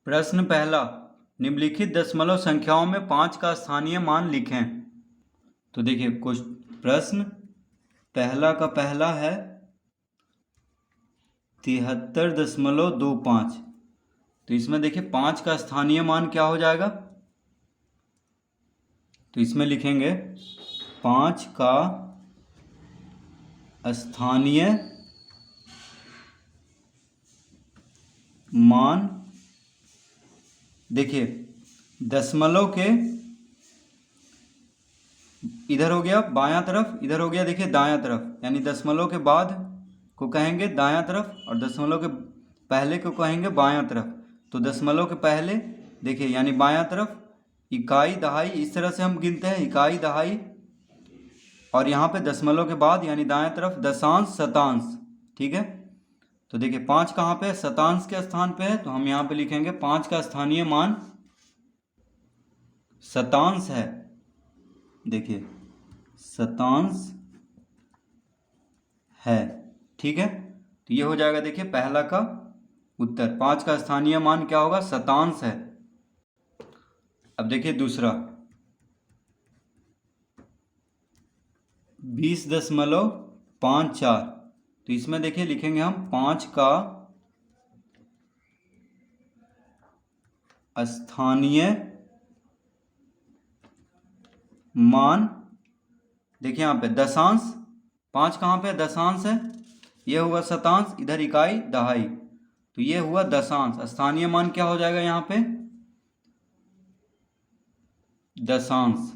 प्रश्न पहला, निम्नलिखित दशमलव संख्याओं में 5 का स्थानीय मान लिखें। तो देखिए कुछ प्रश्न पहला का पहला है 73.25। तो इसमें देखिए 5 का स्थानीय मान क्या हो जाएगा। तो इसमें लिखेंगे 5 का स्थानीय मान। देखिए दशमलव के इधर हो गया बायां तरफ, इधर हो गया देखिए दायां तरफ, यानी दशमलव के बाद को कहेंगे दायां तरफ और दशमलव के पहले को कहेंगे बायां तरफ। तो दशमलव के पहले देखिए यानी बायां तरफ इकाई दहाई, इस तरह से हम गिनते हैं इकाई दहाई, और यहाँ पे दशमलव के बाद यानी दायां तरफ दशांश शतांश। ठीक है, तो देखिए 5 कहाँ पे है, शतांश के स्थान पे है, तो हम यहाँ पे लिखेंगे 5 का स्थानीय मान शतांश है। देखिए शतांश है। ठीक है, तो ये हो जाएगा देखिए पहला का उत्तर, 5 का स्थानीय मान क्या होगा, शतांश है। अब देखिए दूसरा 20.54। तो इसमें देखिए लिखेंगे हम 5 का स्थानीय मान। देखिए यहाँ पे दशांश, 5 कहाँ पे दशांश है, ये हुआ शतांश, इधर इकाई दहाई, तो ये हुआ दशांश। स्थानीय मान क्या हो जाएगा यहाँ पे, दशांश।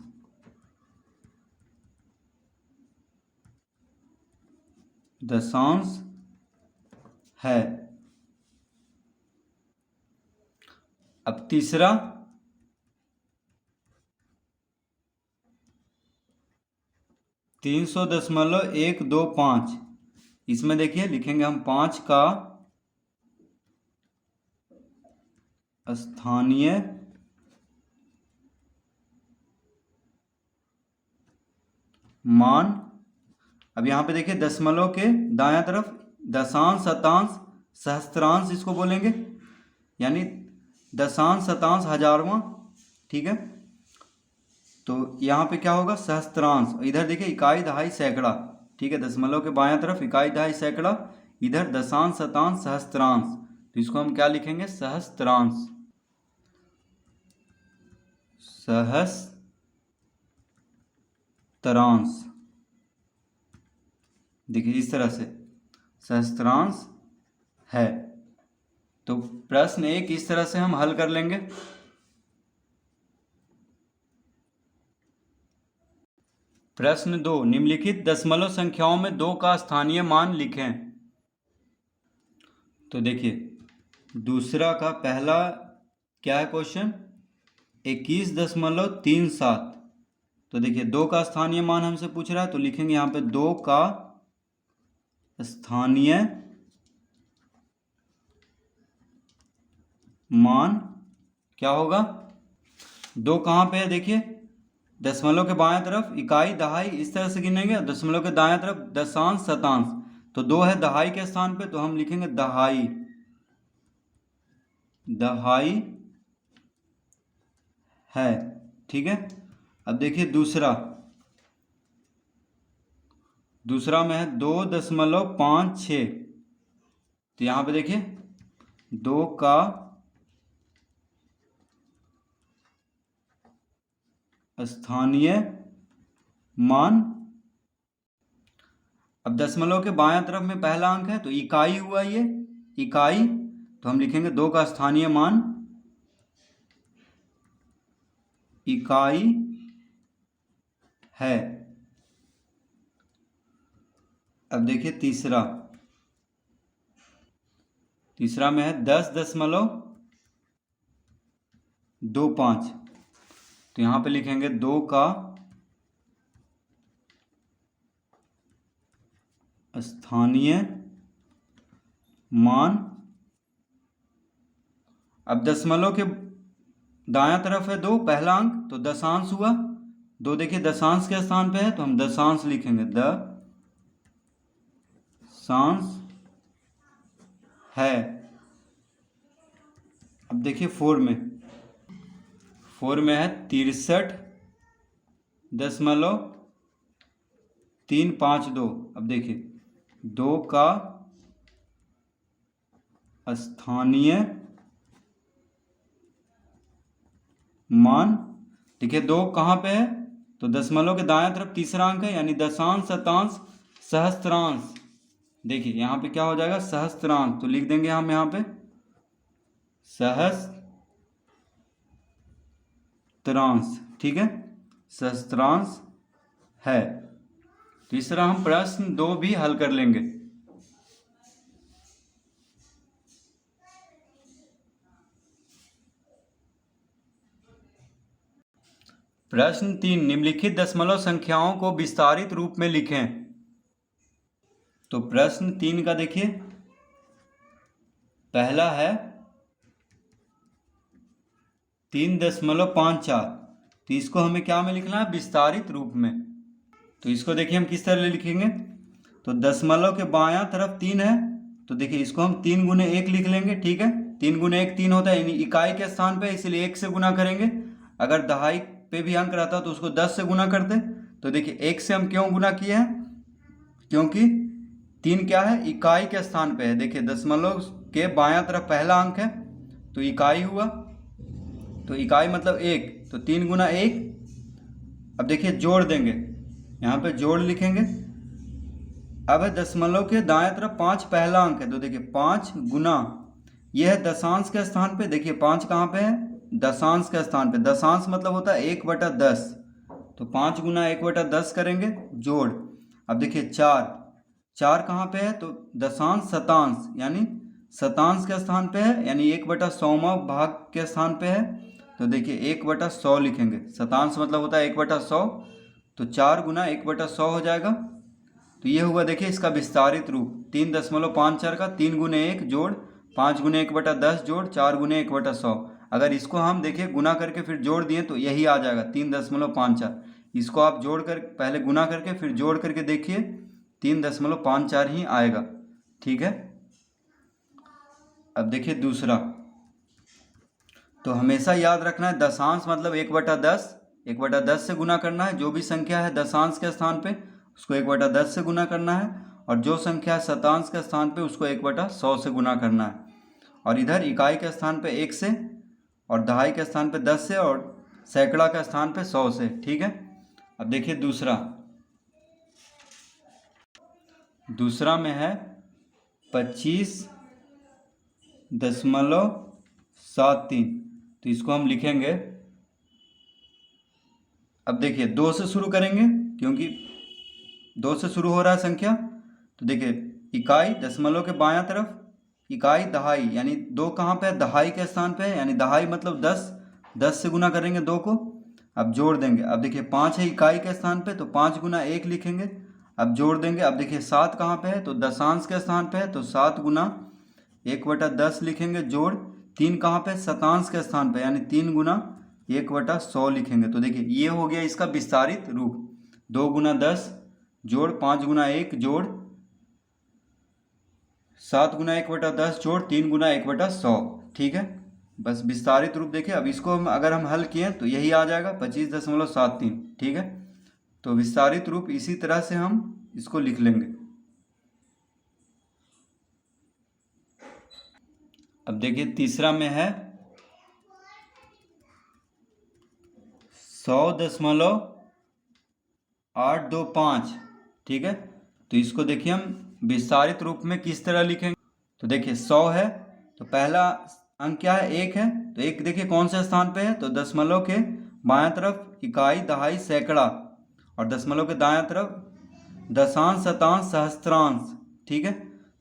दशांश है। अब तीसरा 300.125। इसमें देखिए लिखेंगे हम 5 का स्थानीय मान। अब यहाँ पे देखिए दशमलव के दायां तरफ दशांश शतांश सहस्त्रांश इसको बोलेंगे, यानी दशांश शतांश हजारवां। ठीक है, तो यहाँ पे क्या होगा सहस्त्रांश, इधर देखिए इकाई दहाई सैकड़ा। ठीक है, दशमलव के बायां तरफ इकाई दहाई सैकड़ा, इधर दशांश शतांश सहस्त्रांश, तो इसको हम क्या लिखेंगे, सहस्त्रांश। सहस्त्रांश, देखिए इस तरह से सहस्त्रांश है। तो प्रश्न 1 इस तरह से हम हल कर लेंगे। प्रश्न 2, निम्नलिखित दशमलव संख्याओं में 2 का स्थानीय मान लिखें। तो देखिए दूसरा का पहला क्या है क्वेश्चन, 21.37। तो देखिए 2 का स्थानीय मान हमसे पूछ रहा है, तो लिखेंगे यहाँ पे 2 का स्थानीय मान क्या होगा। 2 कहाँ पे है, देखिए दशमलव के बाएं तरफ इकाई दहाई, इस तरह से गिनेंगे, दशमलव के दाएं तरफ दशांश शतांश, तो 2 है दहाई के स्थान पे, तो हम लिखेंगे दहाई। दहाई है। ठीक है, अब देखिए दूसरा में है 2.56। तो यहां पे देखिए 2 का स्थानीय मान। अब दशमलव के बायां तरफ में पहला अंक है, तो इकाई हुआ ये इकाई, तो हम लिखेंगे 2 का स्थानीय मान इकाई है। अब देखिए तीसरा में है 10.25। तो यहां पे लिखेंगे 2 का स्थानीय मान। अब दशमलव के दायां तरफ है 2 पहला अंक, तो दशांश हुआ, 2 देखिए दशांश के स्थान पे है, तो हम दशांश लिखेंगे, दशांश है। अब देखिए 4 में है 63.352। अब देखिए 2 का स्थानीय मान। देखिए 2 कहाँ पे है, तो दशमलव के दाएं तरफ तीसरा अंक है, यानी दशांश, शतांश, सहस्त्रांश। देखिए यहाँ पे क्या हो जाएगा, सहस्त्रांश, तो लिख देंगे हम यहाँ पे सहस्त्रांश। ठीक है, सहस्त्रांश है। तो इस तरह हम प्रश्न 2 भी हल कर लेंगे। प्रश्न 3, निम्नलिखित दशमलव संख्याओं को विस्तारित रूप में लिखें। तो प्रश्न 3 का देखिए, पहला है 3.54। तो इसको हमें क्या में लिखना है, विस्तारित रूप में। तो इसको देखिए हम किस तरह लिखेंगे, तो दशमलव के बायां तरफ 3 है, तो देखिए इसको हम 3 गुने 1 लिख लेंगे। ठीक है, 3 गुने 1 3 होता है, यानी इकाई के स्थान पे, इसलिए 1 से गुना करेंगे। अगर दहाई पे भी अंक रहता तो उसको 10 से गुना करते। तो देखिए 1 से हम क्यों गुना किए हैं, क्योंकि 3 क्या है, इकाई के स्थान पे है। देखिए दशमलव के बायां तरफ पहला अंक है तो इकाई हुआ, तो इकाई मतलब 1, तो 3 गुना 1। अब देखिए जोड़ देंगे, यहाँ पे जोड़ लिखेंगे। अब है दशमलव के दाएं तरफ 5 पहला अंक है, तो देखिए 5 गुना, यह है दशांश के स्थान पे। देखिए 5 कहाँ पे है, दशांश के स्थान पे। दशांश मतलब होता है 1/10, तो 5 गुना 1/10 करेंगे, जोड़। अब देखिए 4 कहाँ पे है, तो दशांश, शतांश, यानी शतांश के स्थान पे है, यानी 1/100वां भाग के स्थान पे है। तो देखिए 1/100 लिखेंगे, शतांश मतलब होता है 1/100, तो 4 गुना 1/100 हो जाएगा। तो ये हुआ देखिए इसका विस्तारित रूप, 3.54 का 3 गुने 1 जोड़ 5 गुने 1/10 जोड़ 4 गुने 1/100। अगर इसको हम देखिए गुना करके फिर जोड़ दिए तो यही आ जाएगा 3.54। इसको आप जोड़ कर पहले गुना करके फिर जोड़ करके देखिए 3.54 ही आएगा। ठीक है, अब देखिए दूसरा, तो हमेशा याद रखना है दशांश मतलब 1/10, 1/10 से गुना करना है। जो भी संख्या है दशांश के स्थान पे उसको 1/10 से गुना करना है, और जो संख्या है शतांश के स्थान पे उसको 1/100 से गुना करना है। और इधर इकाई के स्थान पे 1 से, और दहाई के स्थान पे 10 से, और सैकड़ा के स्थान पे 100 से। ठीक है, अब देखिए दूसरा में है 25.73। तो इसको हम लिखेंगे, अब देखिए 2 से शुरू करेंगे क्योंकि 2 से शुरू हो रहा है संख्या। तो देखिए इकाई दशमलव के बायां तरफ, इकाई दहाई, यानी 2 कहाँ पे है, दहाई के स्थान पे है, यानी दहाई मतलब 10 से गुना करेंगे 2 को। अब जोड़ देंगे, अब देखिए 5 है इकाई के स्थान पे, तो 5 गुना 1 लिखेंगे। अब जोड़ देंगे, अब देखिए 7 कहाँ पे है, तो दशांश के स्थान पे है, तो 7 गुना 1/10 लिखेंगे, जोड़। 3 कहाँ पे, शतांश के स्थान पे, यानी 3 गुना 1/100 लिखेंगे। तो देखिए ये हो गया इसका विस्तारित रूप, 2 गुना 10 जोड़ 5 गुना 1 जोड़ 7 गुना 1/10 जोड़ 3 गुना 1/100। ठीक है, बस विस्तारित रूप देखिए। अब इसको अगर हम हल किए तो यही आ जाएगा 25.73। ठीक है, तो विस्तारित रूप इसी तरह से हम इसको लिख लेंगे। अब देखिए तीसरा में है 100.825। ठीक है, तो इसको देखिए हम विस्तारित रूप में किस तरह लिखेंगे। तो देखिए 100 है, तो पहला अंक क्या है, 1 है, तो 1 देखिए कौन से स्थान पे है, तो दशमलव के बायां तरफ इकाई दहाई सैकड़ा, और दशमलव के दायां तरफ दशांश शतांश सहस्त्रांश। ठीक है,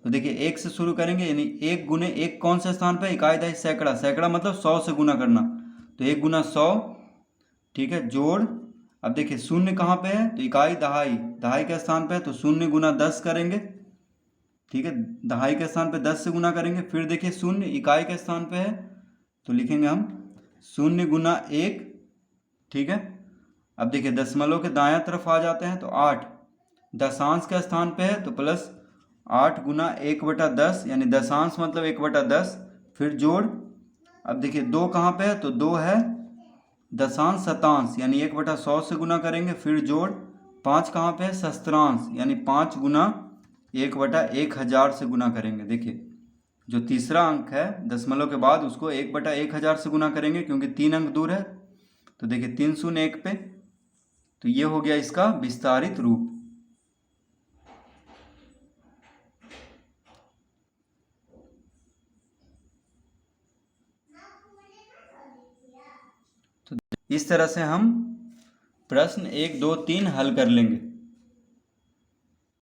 तो देखिए 1 से शुरू करेंगे, यानी 1 गुने 1 कौन से स्थान पे, इकाई दहाई सैकड़ा, सैकड़ा मतलब 100 से गुना करना, तो 1 गुना 100। ठीक है, जोड़। अब देखिए शून्य कहाँ पे है, तो इकाई दहाई, दहाई के स्थान पे है, तो 0 गुना 10 करेंगे। ठीक है, दहाई के स्थान पे 10 से गुना करेंगे। फिर देखिए 0 इकाई के स्थान पे है, तो लिखेंगे हम 0 गुना 1। ठीक है, अब देखिए दशमलव के दायां तरफ आ जाते हैं, तो 8 दशांश के स्थान पे है, तो प्लस 8 गुना 1/10, यानी दशांश मतलब 1/10, फिर जोड़। अब देखिए 2 कहाँ पे है, तो 2 है दशांश शतांश यानी 1/100 से गुना करेंगे, फिर जोड़ 5 कहाँ पे है, सहस्त्रांश यानी 5 गुना 1/1000 से गुना करेंगे। देखिए जो तीसरा अंक है दशमलव के बाद उसको 1/1000 से गुना करेंगे क्योंकि 3 अंक दूर है। तो देखिए 3 शून्य 1 पे, तो ये हो गया इसका विस्तारित रूप। तो इस तरह से हम प्रश्न 1, 2, 3 हल कर लेंगे।